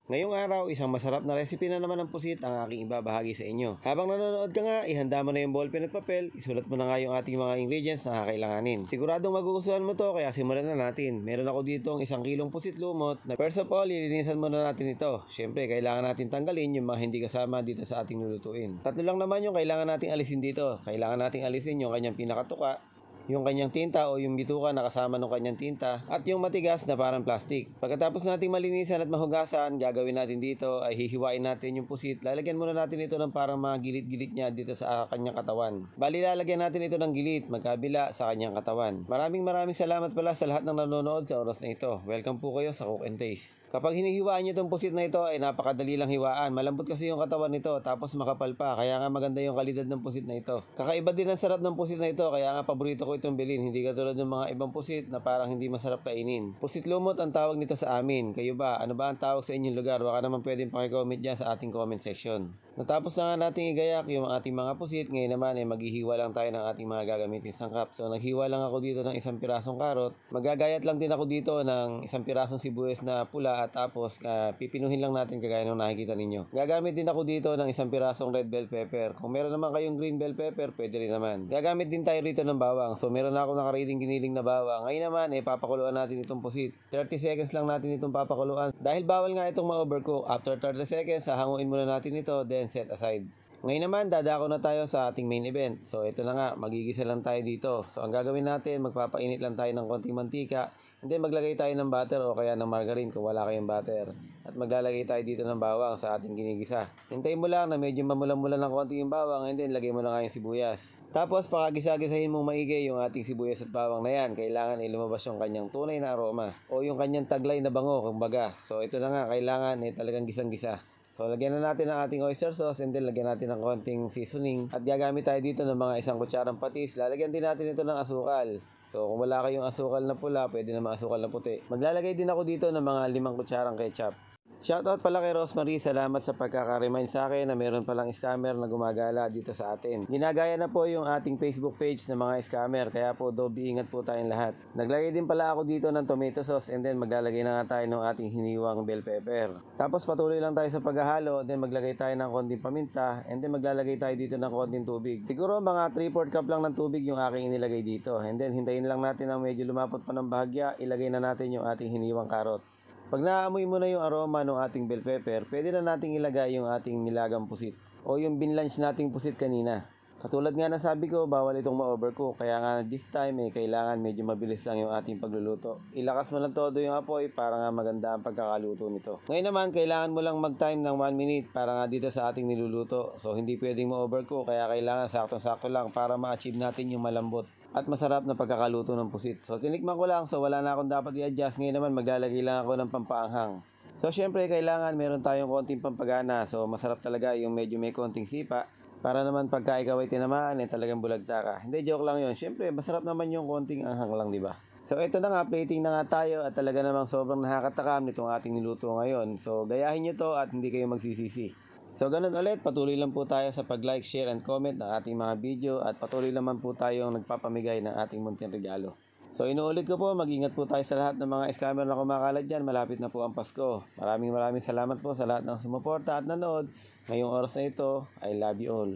Ngayong araw, isang masarap na recipe na naman ng pusit ang aking ibabahagi sa inyo. Habang nanonood ka nga, ihanda mo na yung ballpen at papel, isulat mo na nga yung ating mga ingredients na kakailanganin. Siguradong magugustuhan mo to, kaya simulan na natin. Meron ako dito ang 1 kilong pusit lumot na first of all, ilinisan muna natin ito. Siyempre, kailangan natin tanggalin yung mga hindi kasama dito sa ating lulutuin. 3 lang naman yung kailangan nating alisin dito. Kailangan nating alisin yung kanyang pinakatuka, yung kanyang tinta o yung bituka na kasama ng kanyang tinta, at yung matigas na parang plastic. Pagkatapos nating malinisan at mahugasan, gagawin natin dito ay hihiwain natin yung pusit. Lalagyan muna natin ito ng parang mga gilid-gilid niya dito sa kanyang katawan. Bali, lalagyan natin ito ng gilid magkabila sa kanyang katawan. Maraming salamat pala sa lahat ng nanonood sa oras na ito. Welcome po kayo sa Cook and Taste. Kapag hinihiwaan nyo itong pusit na ito ay napakadali lang hiwaan. Malambot kasi yung katawan nito tapos makapal pa, kaya nga maganda yung kalidad ng pusit na ito. Kakaiba din ang sarap ng pusit na ito, kaya nga paborito ko itong bilhin. Hindi katulad ng mga ibang pusit na parang hindi masarap kainin. Pusit lumot ang tawag nito sa amin. Kayo ba? Ano ba ang tawag sa inyong lugar? Baka naman pwedeng pakicomment dyan sa ating comment section. Natapos na nga nating igayak yung ating mga pusit. Ngayon naman ay maghihiwa lang tayo ng ating mga gagamitin sangkap. So naghiwa lang ako dito ng 1 pirasong karot. Magagayat lang din ako dito ng 1 pirasong sibuyas na pula, at tapos pipinuhin lang natin kagaya ng nakikita ninyo. Gagamit din ako dito ng 1 pirasong red bell pepper. Kung meron naman kayong green bell pepper, pwede rin naman. Gagamit din tayo rito ng bawang. So meron na ako nakareading giniling na bawang. Ngayon naman papakuluan natin itong pusit. 30 seconds lang natin itong papakuluan. Dahil bawal nga itong ma-overcook. After 30 seconds, hahanguin muna natin ito, then set aside. Ngayon naman, dadako na tayo sa ating main event. So ito na nga, magigisa lang tayo dito. So ang gagawin natin, magpapainit lang tayo ng konting mantika, and then maglagay tayo ng butter o kaya ng margarine kung wala kayong butter. At maglalagay tayo dito ng bawang sa ating ginigisa. Hintayin mo lang na medyo mamula-mula ng konti yung bawang, and then lagay mo na nga yung sibuyas. Tapos pakagisa-gisahin mong maigi yung ating sibuyas at bawang na yan. Kailangan lumabas yung kanyang tunay na aroma o yung kanyang taglay na bango, kumbaga. So ito na nga, kailangan talagang gisang-gisa. So lagyan na natin ang ating oyster sauce, and then lagyan natin ng konting seasoning. At gagamit tayo dito ng mga 1 kutsarang patis. Lalagyan din natin ito ng asukal. So kung wala kayong asukal na pula, pwede naman asukal na puti. Maglalagay din ako dito ng mga 5 kutsarang ketchup. Shoutout pala kay Rosemary, salamat sa pagkaka-remind sa akin na meron palang scammer na gumagala dito sa atin. Ginagaya na po yung ating Facebook page ng mga scammer, kaya po doble ingat po tayong lahat. Naglagay din pala ako dito ng tomato sauce, and then maglalagay na nga tayo ng ating hiniwang bell pepper. Tapos patuloy lang tayo sa paghahalo, then maglagay tayo ng konting paminta, and then maglalagay tayo dito ng konting tubig. Siguro mga 3/4 cup lang ng tubig yung aking inilagay dito, and then hintayin lang natin na medyo lumapot pa ng bahagya, ilagay na natin yung ating hiniwang karot. Pag naamoy mo na yung aroma ng ating bell pepper, pwede na nating ilagay yung ating nilagang pusit o yung binlanch nating pusit kanina. Katulad nga ng sabi ko, bawal itong ma-overcook, kaya nga this time kailangan medyo mabilis lang yung ating pagluluto. Ilakas mo lang todo yung apoy para nga maganda ang pagkakaluto nito. Ngayon naman, kailangan mo lang mag-time ng 1 minute para nga dito sa ating niluluto. So hindi pwedeng ma-overcook, kaya kailangan saktong-sakto lang para ma-achieve natin yung malambot at masarap na pagkakaluto ng pusit. So tinikman ko lang, so wala na akong dapat i-adjust. Ngayon naman, maglalagay lang ako ng pampaanghang. So syempre, kailangan meron tayong konting pampagana. So masarap talaga yung medyo may konting sipa, para naman pagka ikaw ay tinamaan, talagang bulagta ka. Hindi, joke lang yun. Siyempre, masarap naman yung konting anghang lang, di ba? So ito na nga, plating na nga tayo, at talaga namang sobrang nakakatakam nitong ating niluto ngayon. So gayahin nyo to at hindi kayo magsisisi. So ganun ulit, patuloy lang po tayo sa pag-like, share, and comment ng ating mga video, at patuloy naman po tayong nagpapamigay ng ating munting regalo. So inuulit ko po, mag-ingat po tayo sa lahat ng mga scammer na kumakalat dyan. Malapit na po ang Pasko. Maraming salamat po sa lahat ng sumuporta at nanood. Ngayong oras na ito, I love you all.